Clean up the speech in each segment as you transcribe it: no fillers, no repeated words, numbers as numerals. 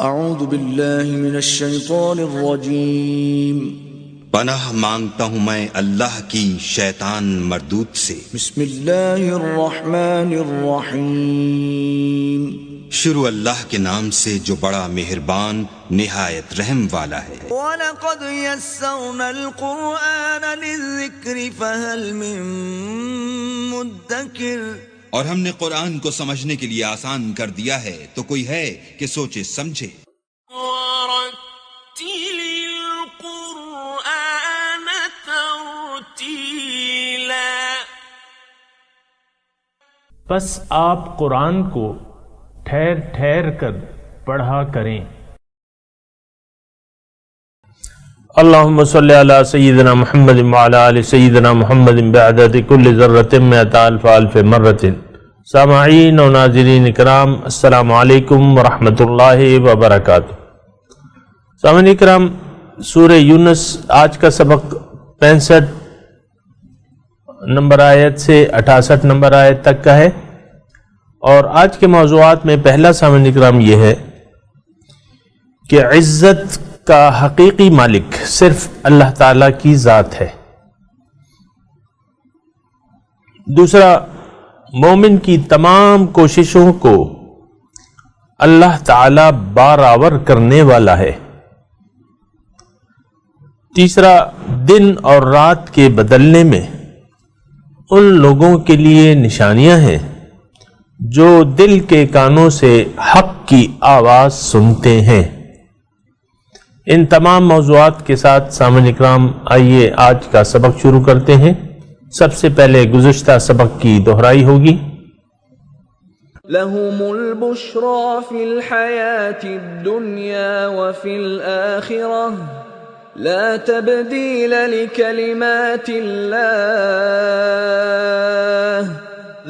اعوذ باللہ من الشیطان الرجیم پناہ مانگتا ہوں میں اللہ کی شیطان مردود سے۔ بسم اللہ الرحمن الرحیم شروع اللہ کے نام سے جو بڑا مہربان نہایت رحم والا ہے۔ وَلَقَدْ يَسَّرْنَا الْقُرْآنَ لِلذِّكْرِ فَهَلْ مِن مُدَّكِرٍ، اور ہم نے قرآن کو سمجھنے کے لیے آسان کر دیا ہے تو کوئی ہے کہ سوچے سمجھے۔ وَرَتِّلِ الْقُرْآنَ تَرْتِيلًا، بس آپ قرآن کو ٹھہر ٹھہر کر پڑھا کریں۔ اللہم صلی علی سیدنا محمد وعلی آل سیدنا محمد بعدد کل ذرۃ مئۃ الف الف مرۃ۔ سامعین و ناظرین کرام، السلام علیکم ورحمۃ اللہ وبرکاتہ۔ سامعین کرام، سورہ یونس آج کا سبق 65 نمبر آیت سے 68 نمبر آیت تک کا ہے، اور آج کے موضوعات میں پہلا سامعین کرام یہ ہے کہ عزت کا حقیقی مالک صرف اللہ تعالیٰ کی ذات ہے۔ دوسرا، مومن کی تمام کوششوں کو اللہ تعالیٰ برابر کرنے والا ہے۔ تیسرا، دن اور رات کے بدلنے میں ان لوگوں کے لیے نشانیاں ہیں جو دل کے کانوں سے حق کی آواز سنتے ہیں۔ ان تمام موضوعات کے ساتھ سامعین اکرام، آئیے آج کا سبق شروع کرتے ہیں۔ سب سے پہلے گزشتہ سبق کی دہرائی ہوگی۔ لَهُمُ الْبُشْرَى فِي الْحَيَاةِ الدُّنْيَا وَفِي الْآخِرَةِ لَا تَبْدِيلَ لِكَلِمَاتِ اللَّهِ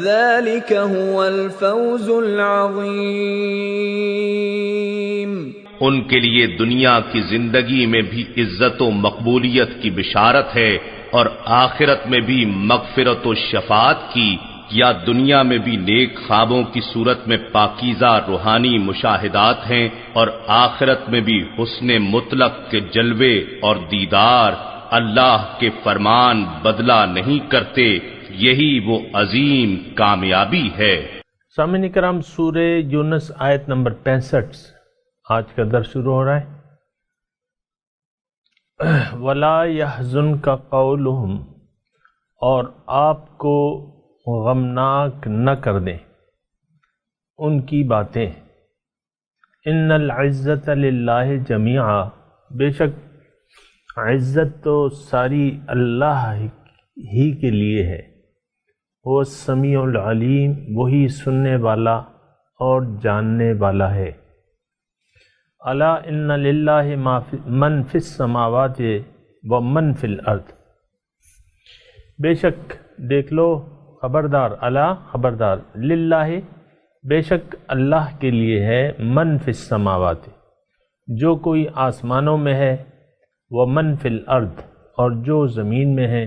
ذَلِكَ هُوَ الْفَوْزُ الْعَظِيمُ۔ ان کے لیے دنیا کی زندگی میں بھی عزت و مقبولیت کی بشارت ہے، اور آخرت میں بھی مغفرت و شفاعت کی، یا دنیا میں بھی نیک خوابوں کی صورت میں پاکیزہ روحانی مشاہدات ہیں، اور آخرت میں بھی حسن مطلق کے جلوے اور دیدار۔ اللہ کے فرمان بدلہ نہیں کرتے، یہی وہ عظیم کامیابی ہے۔ سامعین کرام، سورہ یونس آیت نمبر 65 آج کا درس شروع ہو رہا ہے۔ وَلَا يَحْزُنْكَ قَوْلُهُمْ، اور آپ کو غمناک نہ کر دیں ان کی باتیں۔ اِنَّ الْعِزَّةَ لِلَّهِ جَمِيعًا، بے شک عزت تو ساری اللہ ہی کے لیے ہے۔ وہ السمیع العلیم، وہی سننے والا اور جاننے والا ہے۔ الا ان للہ من فی السماوات و من فی الارض، بے شک دیکھ لو، خبردار، الا خبردار، للہ بے شک اللہ کے لیے ہے، من فی السماوات جو کوئی آسمانوں میں ہے، و من فی الارض اور جو زمین میں ہے،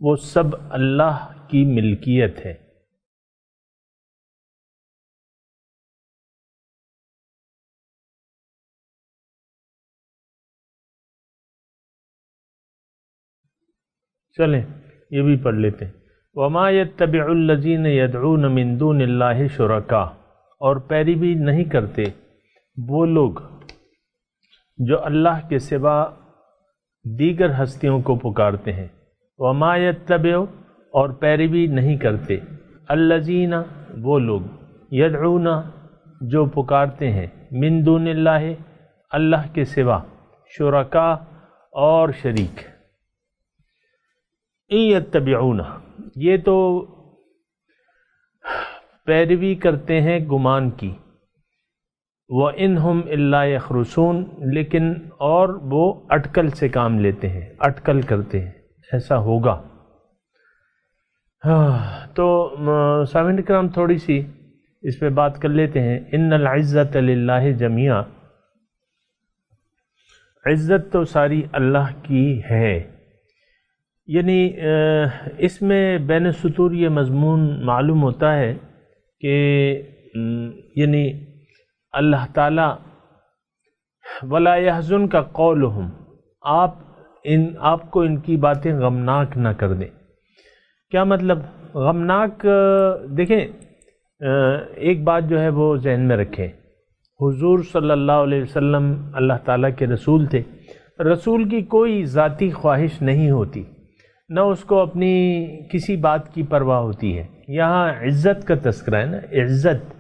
وہ سب اللہ کی ملکیت ہے۔ چلیں یہ بھی پڑھ لیتے ہیں۔ وَمَا يَتَّبِعُ الَّذِينَ يَدْعُونَ مِن دُونِ اللَّهِ شُرَكَاءَ، اور پیروی نہیں کرتے وہ لوگ جو اللہ کے سوا دیگر ہستیوں کو پکارتے ہیں۔ وَمَا يَتَّبِعُ، اور پیروی نہیں کرتے، الَّذِينَ وہ لوگ، يَدْعُونَ جو پکارتے ہیں، مِن دُونِ اللَّهِ اللہ کے سوا، شُرَكَاء اور شریک۔ ان یتبعون، یہ تو پیروی کرتے ہیں گمان کی، وَإِنْهُمْ إِلَّا يَخْرُصُونَ، لیکن اور وہ اٹکل سے کام لیتے ہیں، اٹکل کرتے ہیں، ایسا ہوگا۔ تو سامعین کرام، تھوڑی سی اس پہ بات کر لیتے ہیں۔ ان العزت للہ جمیعا، عزت تو ساری اللہ کی ہے، یعنی اس میں بین السطور یہ مضمون معلوم ہوتا ہے کہ یعنی اللہ تعالیٰ ولا يحزن کا قولہم، آپ کو ان کی باتیں غمناک نہ کر دیں۔ کیا مطلب غمناک؟ دیکھیں ایک بات جو ہے وہ ذہن میں رکھیں، حضور صلی اللہ علیہ وسلم اللہ تعالیٰ کے رسول تھے، رسول کی کوئی ذاتی خواہش نہیں ہوتی، نہ اس کو اپنی کسی بات کی پرواہ ہوتی ہے۔ یہاں عزت کا تذکرہ ہے نا، عزت،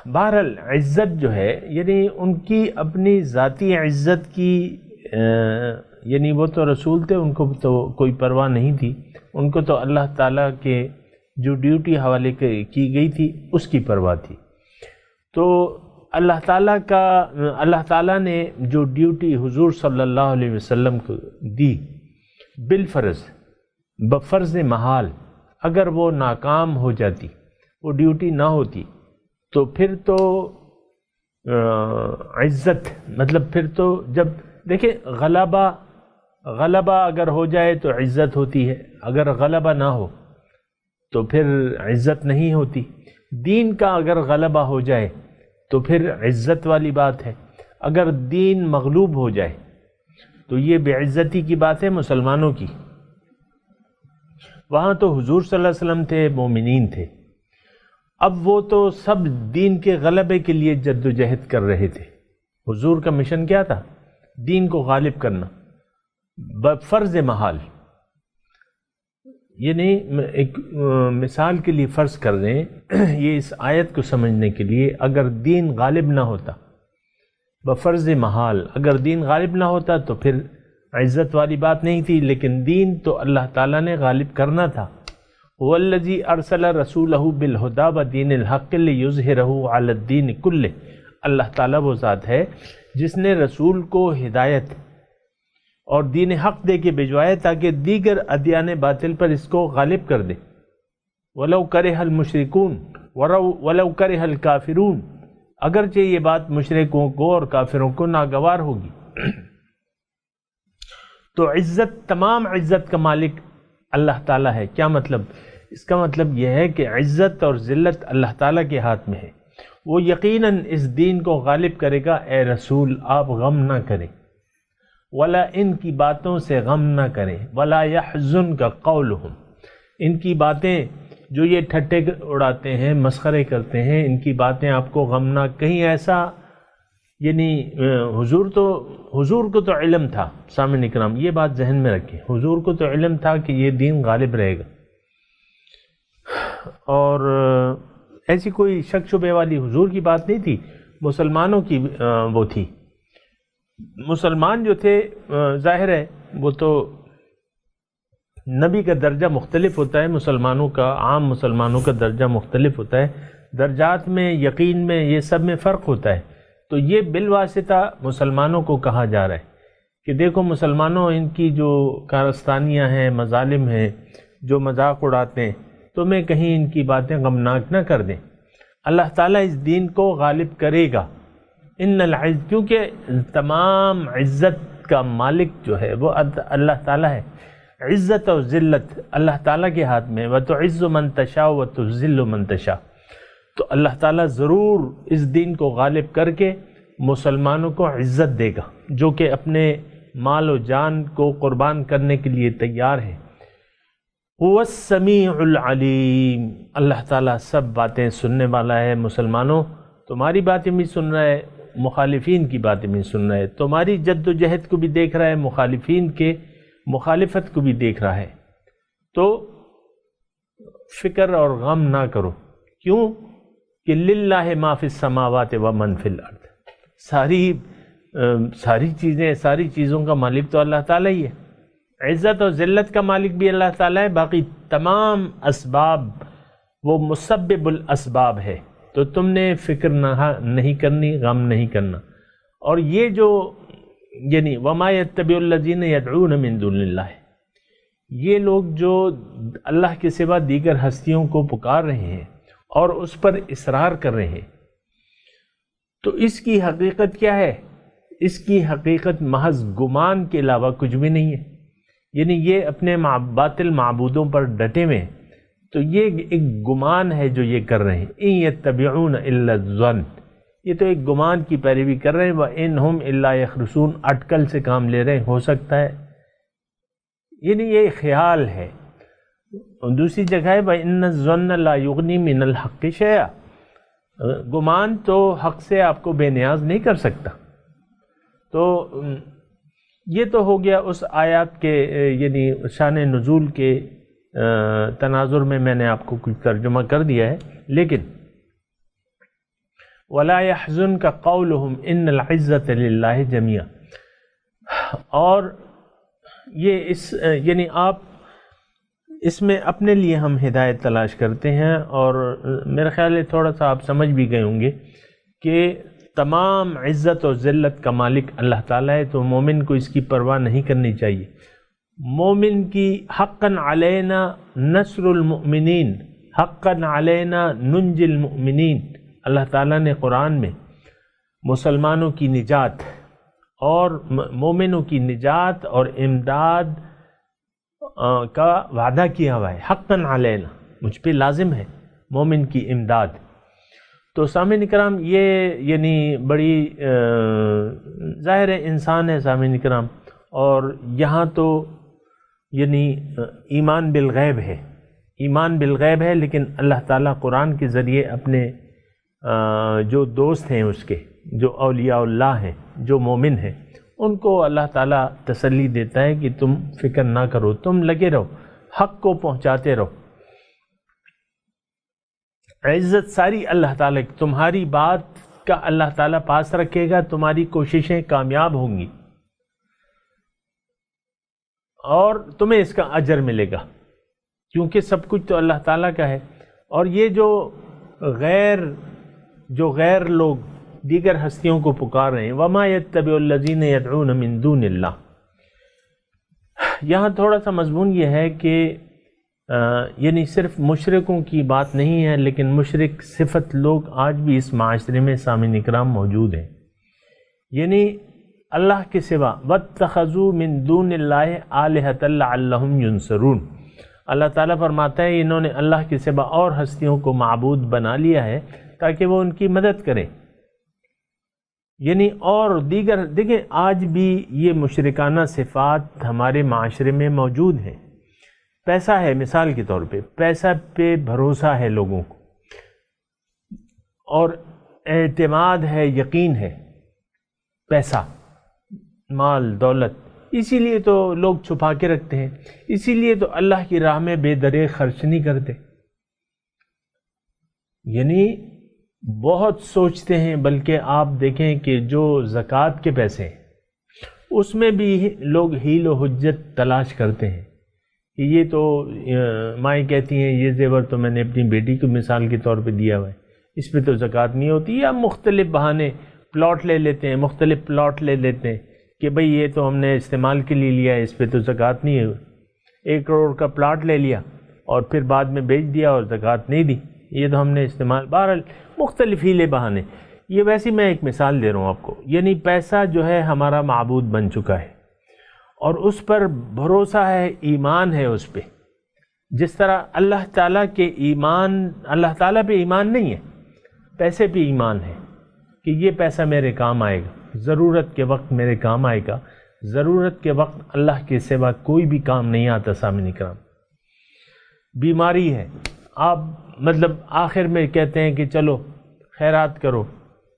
بہرحال عزت جو ہے یعنی ان کی اپنی ذاتی عزت کی یعنی وہ تو رسول تھے، ان کو تو کوئی پرواہ نہیں تھی، ان کو تو اللہ تعالیٰ کے جو ڈیوٹی حوالے کی گئی تھی اس کی پرواہ تھی۔ تو اللہ تعالیٰ نے جو ڈیوٹی حضور صلی اللہ علیہ وسلم کو دی بالفرض، بفرض محال، اگر وہ ناکام ہو جاتی، وہ ڈیوٹی نہ ہوتی، تو پھر تو عزت مطلب پھر تو جب دیکھیں غلبہ اگر ہو جائے تو عزت ہوتی ہے، اگر غلبہ نہ ہو تو پھر عزت نہیں ہوتی۔ دین کا اگر غلبہ ہو جائے تو پھر عزت والی بات ہے، اگر دین مغلوب ہو جائے تو یہ بے عزتی کی بات ہے مسلمانوں کی۔ وہاں تو حضور صلی اللہ علیہ وسلم تھے، مومنین تھے، اب وہ تو سب دین کے غلبے کے لیے جد و جہد کر رہے تھے۔ حضور کا مشن کیا تھا؟ دین کو غالب کرنا بفرض محال۔ یعنی ایک مثال کے لیے فرض کر دیں، یہ اس آیت کو سمجھنے کے لیے، اگر دین غالب نہ ہوتا بفرض محال، اگر دین غالب نہ ہوتا تو پھر عزت والی بات نہیں تھی، لیکن دین تو اللہ تعالیٰ نے غالب کرنا تھا۔ وَالَّذِي أَرْسَلَ رَسُولَهُ بِالْهُدَى وَدِينِ الْحَقِّ لِيُظْهِرَهُ عَلَى الدِّينِ كُلِّهِ، اللہ تعالیٰ وہ ذات ہے جس نے رسول کو ہدایت اور دین حق دے کے بھجوایا تاکہ دیگر ادیان باطل پر اس کو غالب کر دے۔ وَلَوْ كَرِهَ الْمُشْرِكُونَ وَلَوْ كَرِهَ الْكَافِرُونَ، اگرچہ یہ بات مشرکوں کو اور کافروں کو ناگوار ہوگی۔ تو عزت، تمام عزت کا مالک اللہ تعالیٰ ہے۔ کیا مطلب؟ اس کا مطلب یہ ہے کہ عزت اور ذلت اللہ تعالیٰ کے ہاتھ میں ہے، وہ یقیناً اس دین کو غالب کرے گا۔ اے رسول آپ غم نہ کریں، ولا ان کی باتوں سے غم نہ کریں، ولا یحزن کا قولہم، ان کی باتیں جو یہ ٹھٹے اڑاتے ہیں، مسخرے کرتے ہیں، ان کی باتیں آپ کو غمناک، کہیں ایسا یعنی حضور کو تو علم تھا، سامعین اکرام یہ بات ذہن میں رکھیں، حضور کو تو علم تھا کہ یہ دین غالب رہے گا، اور ایسی کوئی شک شبے والی حضور کی بات نہیں تھی، مسلمانوں کی وہ تھی۔ مسلمان جو تھے ظاہر ہے وہ تو نبی کا درجہ مختلف ہوتا ہے، مسلمانوں کا، عام مسلمانوں کا درجہ مختلف ہوتا ہے، درجات میں، یقین میں، یہ سب میں فرق ہوتا ہے۔ تو یہ بالواسطہ مسلمانوں کو کہا جا رہا ہے کہ دیکھو مسلمانوں، ان کی جو کارستانیاں ہیں، مظالم ہیں، جو مذاق اڑاتے ہیں، تمہیں کہیں ان کی باتیں غمناک نہ کر دیں۔ اللہ تعالیٰ اس دین کو غالب کرے گا۔ کیونکہ تمام عزت کا مالک جو ہے وہ اللہ تعالیٰ ہے، عزت اور ذلت اللہ تعالیٰ کے ہاتھ میں، وَتُعِزُّ مَن تَشَاءُ وَتُذِلُّ مَن تَشَاءُ، تو اللہ تعالیٰ ضرور اس دین کو غالب کر کے مسلمانوں کو عزت دے گا، جو کہ اپنے مال و جان کو قربان کرنے کے لیے تیار ہے۔ هُوَ السَّمِيعُ الْعَلِيمُ، اللہ تعالیٰ سب باتیں سننے والا ہے۔ مسلمانوں تمہاری باتیں بھی سن رہا ہے، مخالفین کی باتیں بھی سن رہا ہے، تمہاری جد و جہد کو بھی دیکھ رہا ہے، مخالفین کے مخالفت کو بھی دیکھ رہا ہے۔ تو فکر اور غم نہ کرو، کیوں کہ للہ ما فی السماوات و من فی الارض، ساری چیزوں کا مالک تو اللہ تعالیٰ ہی ہے، عزت اور ذلت کا مالک بھی اللہ تعالیٰ ہے، باقی تمام اسباب وہ مسبب الاسباب ہے، تو تم نے فکر نہیں کرنی، غم نہیں کرنا۔ اور یہ جو یعنی وما یتبع الذین یدعون من دون اللہ، یہ لوگ جو اللہ کے سوا دیگر ہستیوں کو پکار رہے ہیں اور اس پر اصرار کر رہے ہیں، تو اس کی حقیقت کیا ہے؟ اس کی حقیقت محض گمان کے علاوہ کچھ بھی نہیں ہے، یعنی یہ اپنے باطل معبودوں پر ڈٹے ہوئے ہیں، تو یہ ایک گمان ہے جو یہ کر رہے ہیں۔ ان یتبعون الا الظن، یہ تو ایک گمان کی پیروی کر رہے ہیں. وَإِنْهُمْ إِلَّا يَخْرُصُونَ، اٹکل سے کام لے رہے ہیں، ہو سکتا ہے، یعنی یہ خیال ہے. اور دوسری جگہ ہے وَإِنَّ الظَّنَّ لَا يُغْنِي مِنَ الْحَقِّ شَيْئًا، گمان تو حق سے آپ کو بے نیاز نہیں کر سکتا. تو یہ تو ہو گیا اس آیات کے یعنی شان نزول کے تناظر میں نے آپ کو کچھ ترجمہ کر دیا ہے. لیکن وَلَا يَحْزُنْكَ قَوْلُهُمْ إِنَّ الْعِزَّةَ لِلَّهِ جَمِيعًا، اور یہ یعنی آپ اس میں اپنے لیے ہم ہدایت تلاش کرتے ہیں، اور میرا خیال ہے تھوڑا سا آپ سمجھ بھی گئے ہوں گے کہ تمام عزت و ذلت کا مالک اللہ تعالیٰ ہے، تو مومن کو اس کی پرواہ نہیں کرنی چاہیے. مومن کی حقاً علینا نصر المؤمنین، حقاً علینا ننجی المؤمنین، اللہ تعالیٰ نے قرآن میں مسلمانوں کی نجات اور مومنوں کی نجات اور امداد کا وعدہ کیا ہوا ہے. حقاً علینا، مجھ پہ لازم ہے مومن کی امداد. تو سامعین کرام یہ یعنی بڑی ظاہر انسان ہے سامعین کرام، اور یہاں تو یعنی ایمان بالغیب ہے، ایمان بالغیب ہے، لیکن اللہ تعالیٰ قرآن کے ذریعے اپنے جو دوست ہیں اس کے، جو اولیاء اللہ ہیں، جو مومن ہیں، ان کو اللہ تعالیٰ تسلی دیتا ہے کہ تم فکر نہ کرو، تم لگے رہو، حق کو پہنچاتے رہو. عزت ساری اللہ تعالیٰ کی، تمہاری بات کا اللہ تعالیٰ پاس رکھے گا، تمہاری کوششیں کامیاب ہوں گی اور تمہیں اس کا اجر ملے گا، کیونکہ سب کچھ تو اللہ تعالیٰ کا ہے. اور یہ جو غیر لوگ دیگر ہستیوں کو پکار رہے ہیں، وَمَا يَتَّبِعُ الَّذِينَ يَدْعُونَ مِن دُونِ اللَّهِ، یہاں تھوڑا سا مضمون یہ ہے کہ یعنی صرف مشرکوں کی بات نہیں ہے، لیکن مشرک صفت لوگ آج بھی اس معاشرے میں سامعین اکرام موجود ہیں. یعنی اللہ کے سوا وَاتَّخَذُوا مِن دُونِ اللَّهِ آلِهَةً لَعَلَّهُمْ يُنصَرُونَ، اللہ تعالیٰ فرماتا ہے انہوں نے اللہ کے سوا اور ہستیوں کو معبود بنا لیا ہے تاکہ وہ ان کی مدد کریں. یعنی اور دیگر دیکھیں آج بھی یہ مشرکانہ صفات ہمارے معاشرے میں موجود ہیں. پیسہ ہے، مثال کے طور پہ پیسہ پہ بھروسہ ہے لوگوں کو، اور اعتماد ہے، یقین ہے، پیسہ، مال، دولت، اسی لیے تو لوگ چھپا کے رکھتے ہیں، اسی لیے تو اللہ کی راہ میں بے درے خرچ نہیں کرتے. یعنی بہت سوچتے ہیں، بلکہ آپ دیکھیں کہ جو زکوٰۃ کے پیسے ہیں اس میں بھی لوگ حیل و حجت تلاش کرتے ہیں کہ یہ تو مائیں کہتی ہیں یہ زیور تو میں نے اپنی بیٹی کو مثال کے طور پہ دیا ہوا ہے، اس پہ تو زکوٰۃ نہیں ہوتی، یا مختلف بہانے پلاٹ لے لیتے ہیں، مختلف پلاٹ لے لیتے ہیں کہ بھئی یہ تو ہم نے استعمال کے لیے لیا ہے، اس پہ تو زکوٰۃ نہیں ہے. 1 کروڑ کا پلاٹ لے لیا اور پھر بعد میں بیچ دیا اور زکوٰۃ نہیں دی، یہ تو ہم نے استعمال، بہرحال مختلف ہیلے بہانے. یہ ویسے میں ایک مثال دے رہا ہوں آپ کو. یعنی پیسہ جو ہے ہمارا معبود بن چکا ہے، اور اس پر بھروسہ ہے، ایمان ہے اس پہ. جس طرح اللہ تعالیٰ کے ایمان، اللہ تعالیٰ پہ ایمان نہیں ہے، پیسے پہ ایمان ہے کہ یہ پیسہ میرے کام آئے گا، ضرورت کے وقت میرے کام آئے گا. ضرورت کے وقت اللہ کے سوا کوئی بھی کام نہیں آتا. سامعین کرام، بیماری ہے، آپ مطلب آخر میں کہتے ہیں کہ چلو خیرات کرو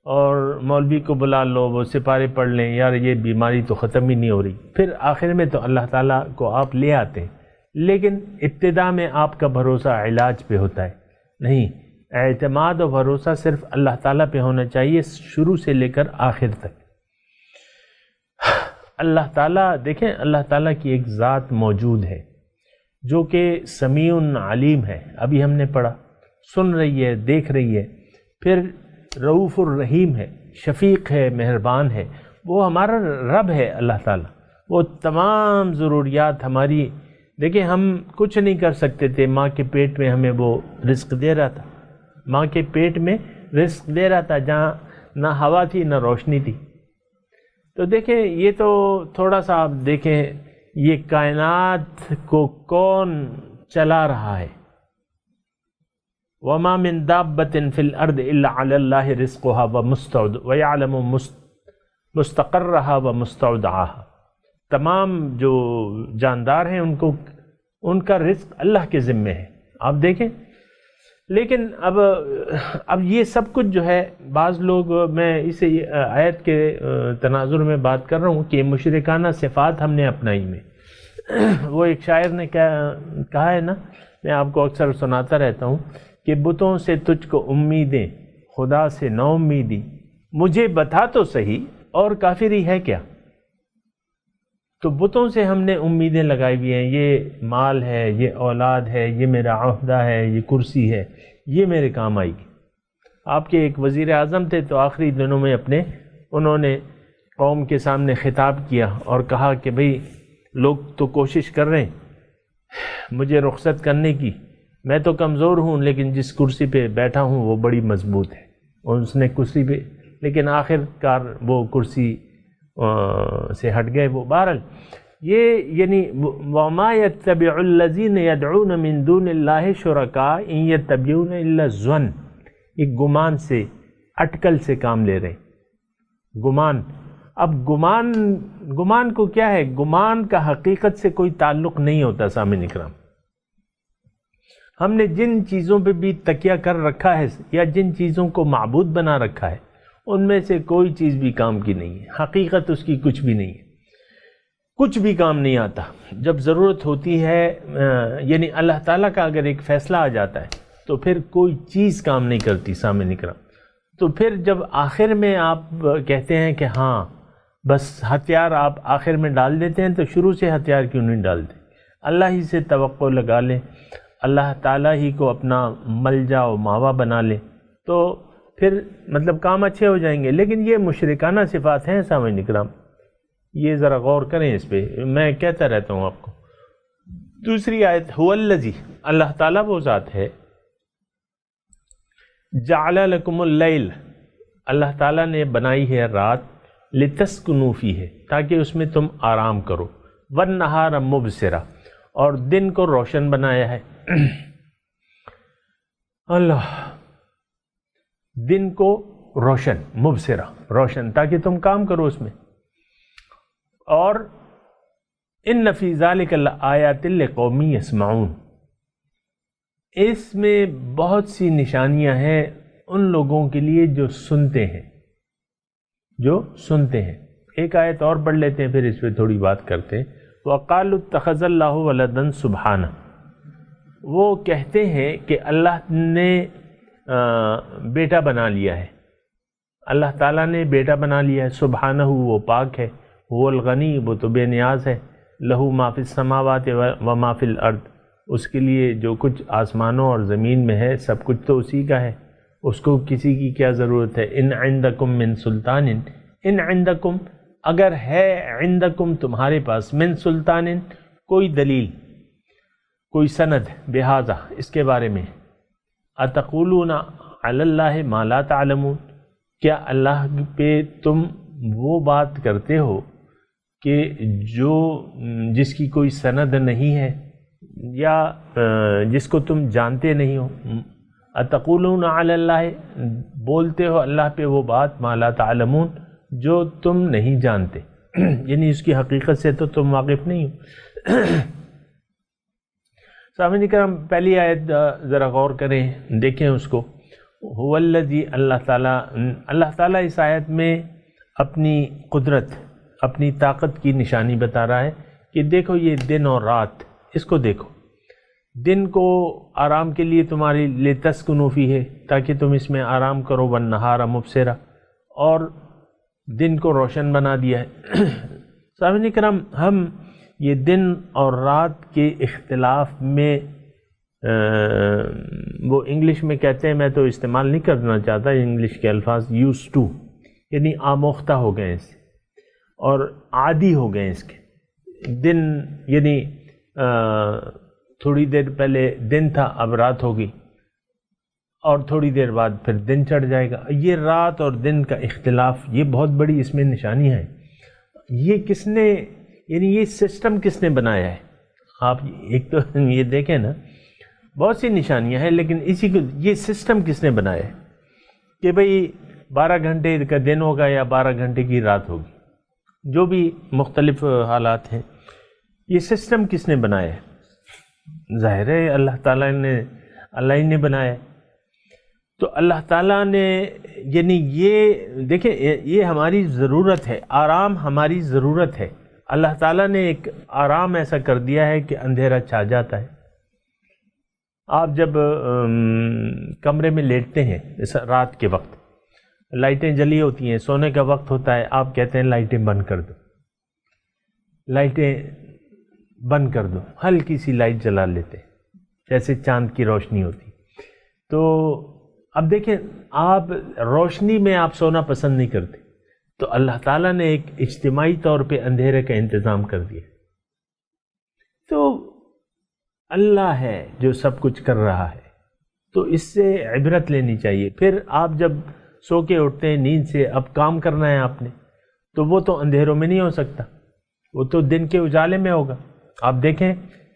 اور مولوی کو بلا لو، وہ سپارے پڑھ لیں، یار یہ بیماری تو ختم ہی نہیں ہو رہی. پھر آخر میں تو اللہ تعالیٰ کو آپ لے آتے ہیں، لیکن ابتدا میں آپ کا بھروسہ علاج پہ ہوتا ہے. نہیں، اعتماد و بھروسہ صرف اللہ تعالیٰ پہ ہونا چاہیے، شروع سے لے کر آخر تک. اللہ تعالیٰ دیکھیں، اللہ تعالیٰ کی ایک ذات موجود ہے جو کہ سمیع علیم ہے، ابھی ہم نے پڑھا، سن رہی ہے، دیکھ رہی ہے. پھر رؤوف الرحیم ہے، شفیق ہے، مہربان ہے. وہ ہمارا رب ہے اللہ تعالیٰ. وہ تمام ضروریات ہماری، دیکھیں ہم کچھ نہیں کر سکتے تھے، ماں کے پیٹ میں ہمیں وہ رزق دے رہا تھا، ماں کے پیٹ میں رزق دے رہا تھا جہاں نہ ہوا تھی نہ روشنی تھی. تو دیکھیں یہ تو تھوڑا سا آپ دیکھیں یہ کائنات کو کون چلا رہا ہے، وما من دابۃ فی الارض الا علی اللہ رزقها ویعلم مستقرها ومستودعها، تمام جو جاندار ہیں ان کا رزق اللہ کے ذمے ہے. آپ دیکھیں، لیکن اب یہ سب کچھ جو ہے، بعض لوگ، میں اس آیت کے تناظر میں بات کر رہا ہوں کہ مشرکانہ صفات ہم نے اپنائی میں. وہ ایک شاعر نے کہا ہے نا، میں آپ کو اکثر سناتا رہتا ہوں کہ بتوں سے تجھ کو امیدیں، خدا سے نو امیدی، مجھے بتا تو صحیح اور کافری ہے کیا. تو بتوں سے ہم نے امیدیں لگائی ہوئی ہیں، یہ مال ہے، یہ اولاد ہے، یہ میرا عہدہ ہے، یہ کرسی ہے، یہ میرے کام آئے گی. آپ کے ایک وزیر اعظم تھے، تو آخری دنوں میں انہوں نے قوم کے سامنے خطاب کیا اور کہا کہ بھئی لوگ تو کوشش کر رہے ہیں مجھے رخصت کرنے کی، میں تو کمزور ہوں، لیکن جس کرسی پہ بیٹھا ہوں وہ بڑی مضبوط ہے. اور اس نے کرسی پہ، لیکن آخر کار وہ کرسی سے ہٹ گئے. وہ بہرحال یہ یعنی وَمَا يَتَّبِعُ الَّذِينَ يَدْعُونَ مِن دُونِ اللَّهِ شُرَكَاءَ إِن يَتَّبِعُونَ إِلَّا الظَّنَّ، ایک گمان سے، اٹکل سے کام لے رہے ہیں. گمان، اب گمان کو کیا ہے، گمان کا حقیقت سے کوئی تعلق نہیں ہوتا. سامعین اکرام، ہم نے جن چیزوں پہ بھی تکیہ کر رکھا ہے یا جن چیزوں کو معبود بنا رکھا ہے، ان میں سے کوئی چیز بھی کام کی نہیں ہے. حقیقت اس کی کچھ بھی نہیں ہے، کچھ بھی کام نہیں آتا. جب ضرورت ہوتی ہے، یعنی اللہ تعالیٰ کا اگر ایک فیصلہ آ جاتا ہے تو پھر کوئی چیز کام نہیں کرتی. سامعین اکرام، تو پھر جب آخر میں آپ کہتے ہیں کہ ہاں بس ہتھیار آپ آخر میں ڈال دیتے ہیں، تو شروع سے ہتھیار کیوں نہیں ڈالتے؟ اللہ ہی سے توقع لگا لیں، اللہ تعالیٰ ہی کو اپنا ملجا و ماوا بنا لیں، تو پھر مطلب کام اچھے ہو جائیں گے. لیکن یہ مشرکانہ صفات ہیں. سامعین اکرام، یہ ذرا غور کریں اس پہ، میں کہتا رہتا ہوں آپ کو. دوسری آیت، هو الذی، اللہ تعالیٰ وہ ذات ہے، جعل لکم اللیل، اللہ تعالیٰ نے بنائی ہے رات، لتسکنوا فیہ، تاکہ اس میں تم آرام کرو، والنہار مبصرا، اور دن کو روشن بنایا ہے. اللہ، دن کو روشن، مبصرا، روشن، تاکہ تم کام کرو اس میں. اور ان فی ذلک لآیات لقوم یسمعون، اس میں بہت سی نشانیاں ہیں ان لوگوں کے لیے جو سنتے ہیں. ایک آیت اور پڑھ لیتے ہیں، پھر اس پہ تھوڑی بات کرتے ہیں. وَقَالُوا اتَّخَذَ اللَّهُ وَلَدًا سُبْحَانَهُ، وہ کہتے ہیں کہ اللہ نے بیٹا بنا لیا ہے، اللہ تعالیٰ نے بیٹا بنا لیا ہے. سبحانہ، وہ پاک ہے. وہ الغنی، وہ تو بے نیاز ہے. لہو ما فی السماوات و ما فی الارض، اس کے لیے جو کچھ آسمانوں اور زمین میں ہے سب کچھ تو اسی کا ہے، اس کو کسی کی کیا ضرورت ہے. ان عندکم من سلطان، ان عندکم، اگر ہے، عندکم تمہارے پاس، من سلطان کوئی دلیل، کوئی سند، بہذا اس کے بارے میں. اتقولون علی اللہ ما لا تعلمون، کیا اللہ پہ تم وہ بات کرتے ہو کہ جس کی کوئی سند نہیں ہے یا جس کو تم جانتے نہیں ہو. اتقولون علی اللہ، بولتے ہو اللہ پہ وہ بات، ما لا تعلمون، جو تم نہیں جانتے، یعنی اس کی حقیقت سے تو تم واقف نہیں ہو. سامعین کرام، پہلی آیت ذرا غور کریں، دیکھیں اس کو. هو الذی، اللہ تعالیٰ اس آیت میں اپنی قدرت، اپنی طاقت کی نشانی بتا رہا ہے کہ دیکھو یہ دن اور رات، اس کو دیکھو. دن کو آرام کے لیے تمہاری لتسکنوا فیہ، تاکہ تم اس میں آرام کرو، والنہار مبصرا، اور دن کو روشن بنا دیا ہے. سامعین کرام، ہم یہ دن اور رات کے اختلاف میں وہ انگلش میں کہتے ہیں، میں تو استعمال نہیں کرنا چاہتا انگلش کے الفاظ، یوز ٹو، یعنی آموختہ ہو گئے اس سے اور عادی ہو گئے اس کے. دن یعنی تھوڑی دیر پہلے دن تھا، اب رات ہوگی، اور تھوڑی دیر بعد پھر دن چڑھ جائے گا. یہ رات اور دن کا اختلاف، یہ بہت بڑی اس میں نشانی ہے. یہ کس نے، یعنی یہ سسٹم کس نے بنایا ہے؟ آپ ایک تو یہ دیکھیں نا، بہت سی نشانیاں ہیں، لیکن اسی کو یہ سسٹم کس نے بنایا ہے کہ بھئی 12 گھنٹے کا دن ہوگا یا 12 گھنٹے کی رات ہوگی، جو بھی مختلف حالات ہیں، یہ سسٹم کس نے بنایا ہے؟ ظاہر ہے اللہ تعالیٰ نے، اللہ ہی نے بنایا ہے۔ تو اللہ تعالیٰ نے یعنی یہ دیکھیں یہ ہماری ضرورت ہے، آرام ہماری ضرورت ہے۔ اللہ تعالیٰ نے ایک آرام ایسا کر دیا ہے کہ اندھیرا چھا جاتا ہے۔ آپ جب کمرے میں لیٹتے ہیں رات کے وقت، لائٹیں جلی ہوتی ہیں، سونے کا وقت ہوتا ہے، آپ کہتے ہیں لائٹیں بند کر دو، لائٹیں بند کر دو، ہلکی سی لائٹ جلا لیتے جیسے چاند کی روشنی ہوتی۔ تو اب دیکھیں آپ روشنی میں آپ سونا پسند نہیں کرتے، تو اللہ تعالیٰ نے ایک اجتماعی طور پہ اندھیرے کا انتظام کر دیا۔ تو اللہ ہے جو سب کچھ کر رہا ہے، تو اس سے عبرت لینی چاہیے۔ پھر آپ جب سو کے اٹھتے ہیں نیند سے، اب کام کرنا ہے آپ نے، تو وہ تو اندھیروں میں نہیں ہو سکتا، وہ تو دن کے اجالے میں ہوگا۔ آپ دیکھیں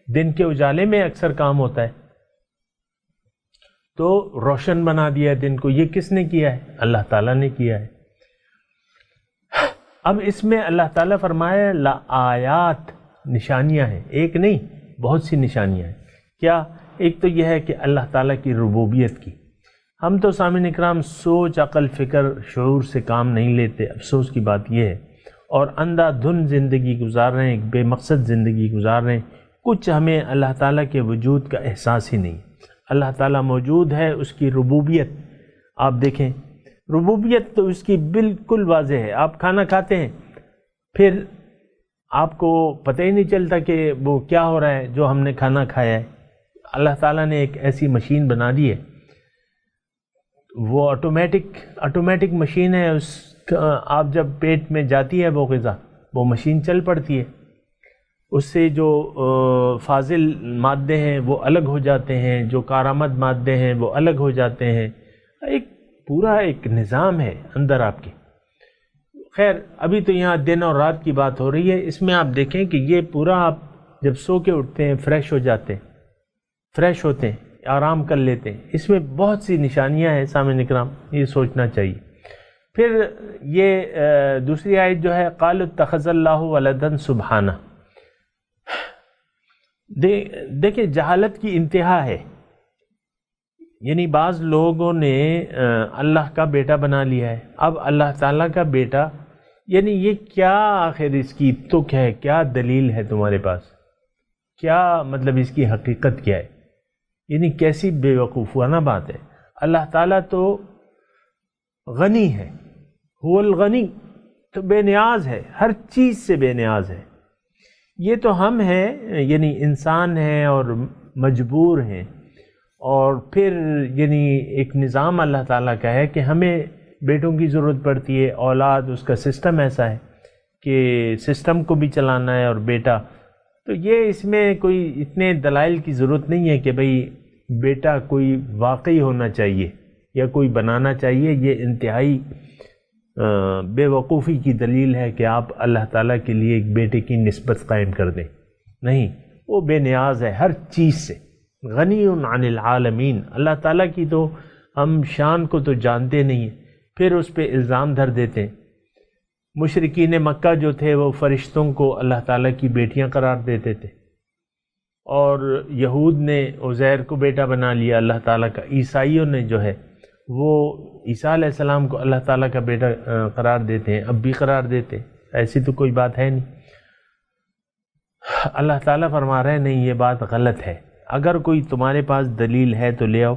دن کے اجالے میں اکثر کام ہوتا ہے، تو روشن بنا دیا دن کو، یہ کس نے کیا ہے؟ اللہ تعالیٰ نے کیا ہے۔ اب اس میں اللہ تعالیٰ فرمایا لآیات، نشانیاں ہیں، ایک نہیں بہت سی نشانیاں ہیں۔ کیا؟ ایک تو یہ ہے کہ اللہ تعالیٰ کی ربوبیت کی، ہم تو سامعین اکرام سوچ عقل فکر شعور سے کام نہیں لیتے، افسوس کی بات یہ ہے، اور اندھا دھن زندگی گزار رہے ہیں، ایک بے مقصد زندگی گزار رہے ہیں، کچھ ہمیں اللہ تعالیٰ کے وجود کا احساس ہی نہیں۔ اللہ تعالیٰ موجود ہے، اس کی ربوبیت آپ دیکھیں، ربوبیت تو اس کی بالکل واضح ہے۔ آپ کھانا کھاتے ہیں، پھر آپ کو پتہ ہی نہیں چلتا کہ وہ کیا ہو رہا ہے جو ہم نے کھانا کھایا ہے۔ اللہ تعالیٰ نے ایک ایسی مشین بنا دی ہے، وہ آٹومیٹک مشین ہے، اس آپ جب پیٹ میں جاتی ہے وہ غذا، وہ مشین چل پڑتی ہے، اس سے جو فاضل مادے ہیں وہ الگ ہو جاتے ہیں، جو کارآمد مادے ہیں وہ الگ ہو جاتے ہیں، ایک پورا ایک نظام ہے اندر آپ کے۔ خیر ابھی تو یہاں دن اور رات کی بات ہو رہی ہے، اس میں آپ دیکھیں کہ یہ پورا آپ جب سو کے اٹھتے ہیں فریش ہو جاتے ہیں، فریش ہوتے ہیں، آرام کر لیتے ہیں، اس میں بہت سی نشانیاں ہیں سامعین اکرام، یہ سوچنا چاہیے۔ پھر یہ دوسری آیت جو ہے قالوا اتخذ اللہ ولدا سبحانہ، دیکھیں جہالت کی انتہا ہے، یعنی بعض لوگوں نے اللہ کا بیٹا بنا لیا ہے۔ اب اللہ تعالیٰ کا بیٹا، یعنی یہ کیا آخر اس کی تک ہے، کیا دلیل ہے تمہارے پاس، کیا مطلب اس کی حقیقت کیا ہے؟ یعنی کیسی بے وقوفانہ بات ہے۔ اللہ تعالیٰ تو غنی ہے، هو الغنی، تو بے نیاز ہے، ہر چیز سے بے نیاز ہے۔ یہ تو ہم ہیں، یعنی انسان ہیں اور مجبور ہیں، اور پھر یعنی ایک نظام اللہ تعالیٰ کا ہے کہ ہمیں بیٹوں کی ضرورت پڑتی ہے، اولاد اس کا سسٹم ایسا ہے کہ سسٹم کو بھی چلانا ہے، اور بیٹا تو یہ اس میں کوئی اتنے دلائل کی ضرورت نہیں ہے کہ بھئی بیٹا کوئی واقعی ہونا چاہیے یا کوئی بنانا چاہیے۔ یہ انتہائی بے وقوفی کی دلیل ہے کہ آپ اللہ تعالیٰ کے لیے ایک بیٹے کی نسبت قائم کر دیں، نہیں، وہ بے نیاز ہے ہر چیز سے، غنی عن العالمین۔ اللہ تعالیٰ کی تو ہم شان کو تو جانتے نہیں ہیں، پھر اس پہ الزام دھر دیتے ہیں۔ مشرکین مکہ جو تھے وہ فرشتوں کو اللہ تعالیٰ کی بیٹیاں قرار دیتے تھے، اور یہود نے عزیر کو بیٹا بنا لیا اللہ تعالیٰ کا، عیسائیوں نے جو ہے وہ عیسیٰ علیہ السلام کو اللہ تعالیٰ کا بیٹا قرار دیتے ہیں، اب بھی قرار دیتے ہیں، ایسی تو کوئی بات ہے نہیں۔ اللہ تعالیٰ فرما رہے ہیں نہیں، یہ بات غلط ہے، اگر کوئی تمہارے پاس دلیل ہے تو لے آؤ،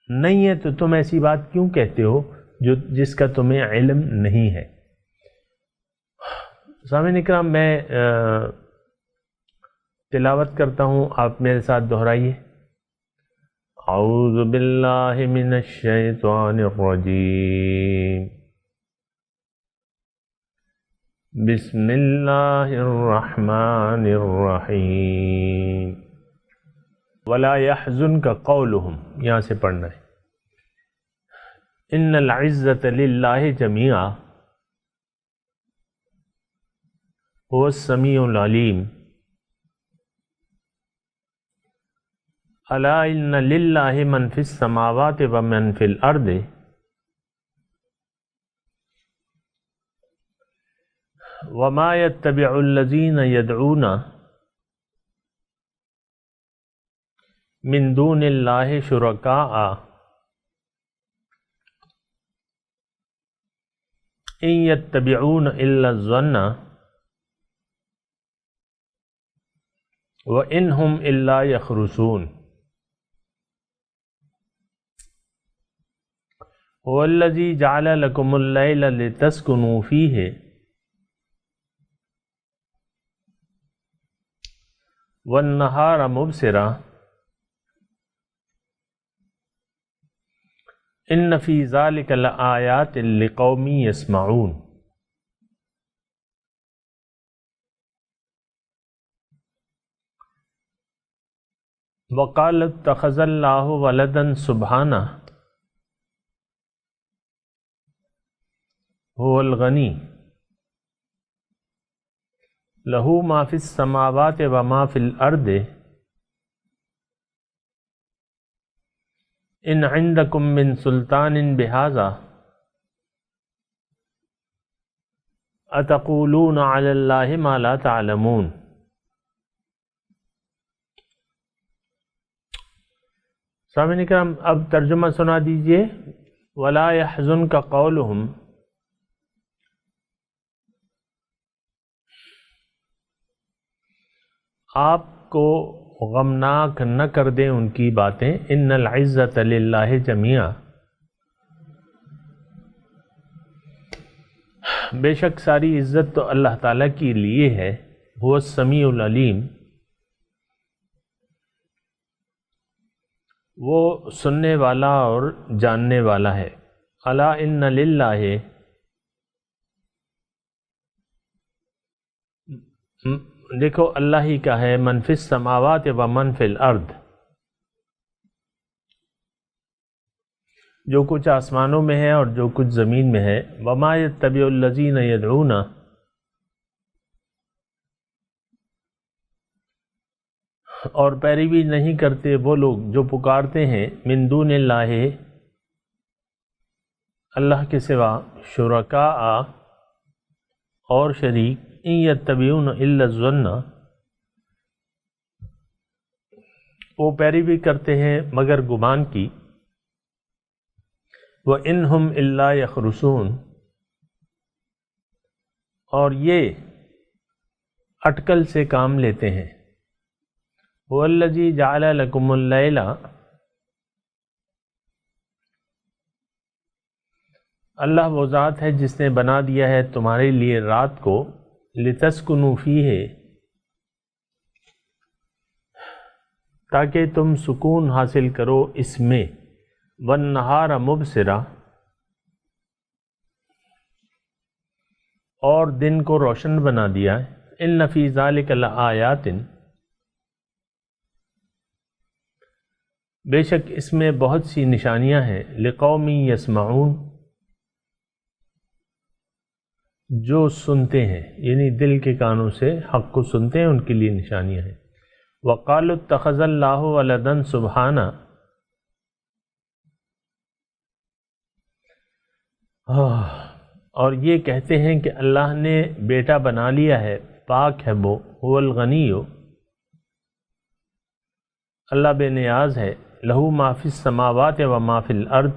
نہیں ہے تو تم ایسی بات کیوں کہتے ہو جس کا تمہیں علم نہیں ہے۔ سامعین اکرام میں تلاوت کرتا ہوں، آپ میرے ساتھ دہرائیے۔ اعوذ باللہ من الشیطان الرجیم، بسم اللہ الرحمن الرحیم۔ ولا يحزنك قولهم، یہاں سے پڑھنا ہے، ان العزة للہ جمیعا هو السمیع العلیم۔ الا ان للہ من فی السماوات و من فی الارض وما يتبع الذین يدعون من دون اللہ شرکاء ان يتبعون الا الظن وان هم الا يخرصون هو الذی جعل لکم اللیل لتسکنوا فیہ والنہار مبصرا ان فی ذلک لآیات لقوم یسمعون وقال اتخذ اللہ ولدا سبحانہ هو الغنی لہ ما فی السماوات و ما فی الارض ان عندکم من سلطان بہذا اتقولون علی اللہ ما لا تعلمون۔ سامعین کرام، اب ترجمہ سنا دیجئے۔ ولا يحزنک قولہم، آپ کو غمناک نہ کر دیں ان کی باتیں، ان العزت للہ جمیعا، بے شک ساری عزت تو اللہ تعالیٰ کے لیے ہے، هو السمیع العلیم، وہ سننے والا اور جاننے والا ہے۔ الا ان للہ، دیکھو اللہ ہی کا ہے، من فی السماوات و من فی الارض، جو کچھ آسمانوں میں ہے اور جو کچھ زمین میں ہے۔ وما یتبع الذین یدعون، اور پیروی نہیں کرتے وہ لوگ جو پکارتے ہیں، من دون اللہ، اللہ کے سوا، شرکاء، اور شریک، ان یتبعون الا الظن، وہ پیروی کرتے ہیں مگر گمان کی، وَإِنْهُمْ إِلَّا يَخْرُصُونَ، اور یہ اٹکل سے کام لیتے ہیں۔ هُوَ الَّذِي جَعَلَ لَكُمُ اللَّيْلَ، اللہ وہ ذات ہے جس نے بنا دیا ہے تمہارے لیے رات کو، لِتَسْكُنُوا فِيهِ، تاکہ تم سکون حاصل کرو اس میں، وَالنَّهَارَ مُبْصِرًا، اور دن کو روشن بنا دیا ہے۔ إِنَّ فِي ذَلِكَ لَآيَاتٍ، بے شک اس میں بہت سی نشانیاں ہیں، لِقَوْمٍ يَسْمَعُونَ، جو سنتے ہیں، یعنی دل کے کانوں سے حق کو سنتے ہیں، ان کے لیے نشانیاں ہیں۔ وَقَالُوا اتَّخَذَ اللَّهُ وَلَدًا سُبْحَانَهُ، اور یہ کہتے ہیں کہ اللہ نے بیٹا بنا لیا ہے، پاک ہے وہ، هو الغنی، اللہ بے نیاز ہے، لہو ما فی السماوات و ما فی الارض،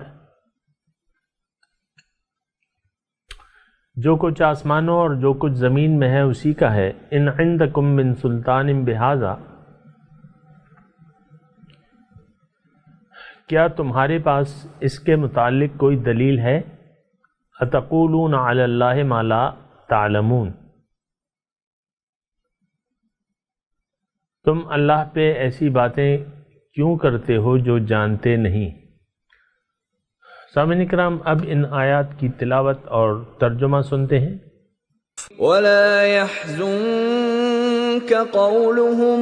جو کچھ آسمانوں اور جو کچھ زمین میں ہے اسی کا ہے۔ ان عندکم من سلطان بہذا، کیا تمہارے پاس اس کے متعلق کوئی دلیل ہے؟ اتقولون علی اللہ ما لا تعلمون، تم اللہ پہ ایسی باتیں کیوں کرتے ہو جو جانتے نہیں۔ سامعین کرام، اب ان آیات کی تلاوت اور ترجمہ سنتے ہیں۔ وَلَا يَحْزُنكَ قَوْلُهُمْ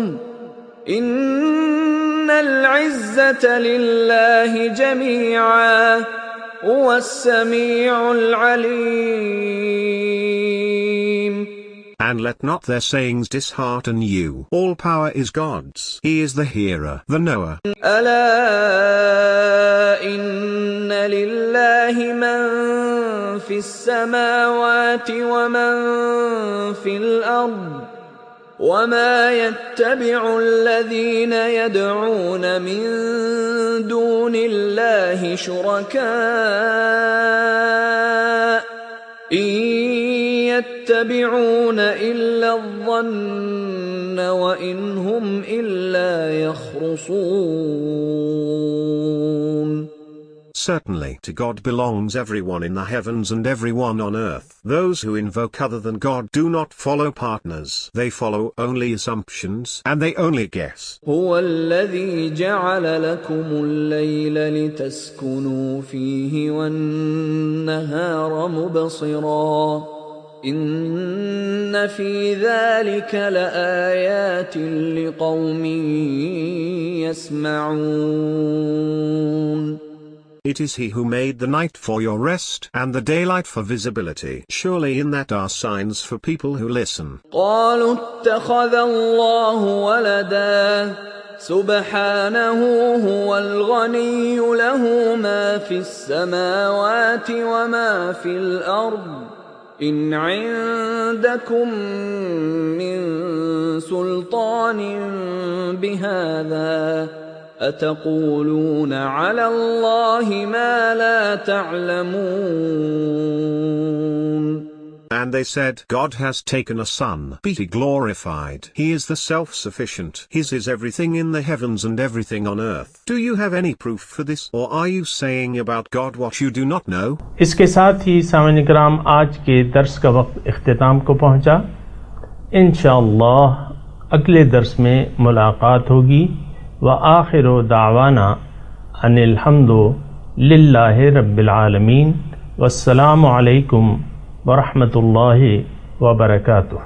إِنَّ الْعِزَّةَ لِلَّهِ جَمِيعًا هُوَ السَّمِيعُ الْعَلِيمُ۔ and let not their sayings dishearten you. All power is God's. He is the hearer, the knower. ألا إن لله من في السماوات ومن في الأرض وما يتبع الذين يدعون من دون الله شركاء إن يتبعون إلا الظن وإن هم إلا يخرصون. Certainly, to God belongs everyone in the heavens and everyone on earth. Those who invoke other than God do not follow partners. They follow only assumptions, and they only guess. هو الذي جعل لكم الليل لتسكنوا فيه والنهار مبصرا إن في ذلك لآيات لقوم يسمعون. It is He who made the night for your rest and the daylight for visibility. Surely in that are signs for people who listen. قالوا اتخذ الله ولدا سبحانه هو الغني له ما في السماوات وما في الأرض إن عندكم من سلطان بهذا أتقولون على الله ما لا تعلمون. And they said, God has taken a son. Be He glorified. He is the self-sufficient. His is everything in the heavens and everything on earth. Do you have any proof for this, or are you saying about God what you do not know? اس کے ساتھ ہی سامعین کرام آج کے درس کا وقت اختتام کو پہنچا. انشاءاللہ اگلے درس میں ملاقات ہوگی. وآخر دعوانا ان الحمد للہ رب العالمین. والسلام علیکم ورحمۃ اللہ وبرکاتہ.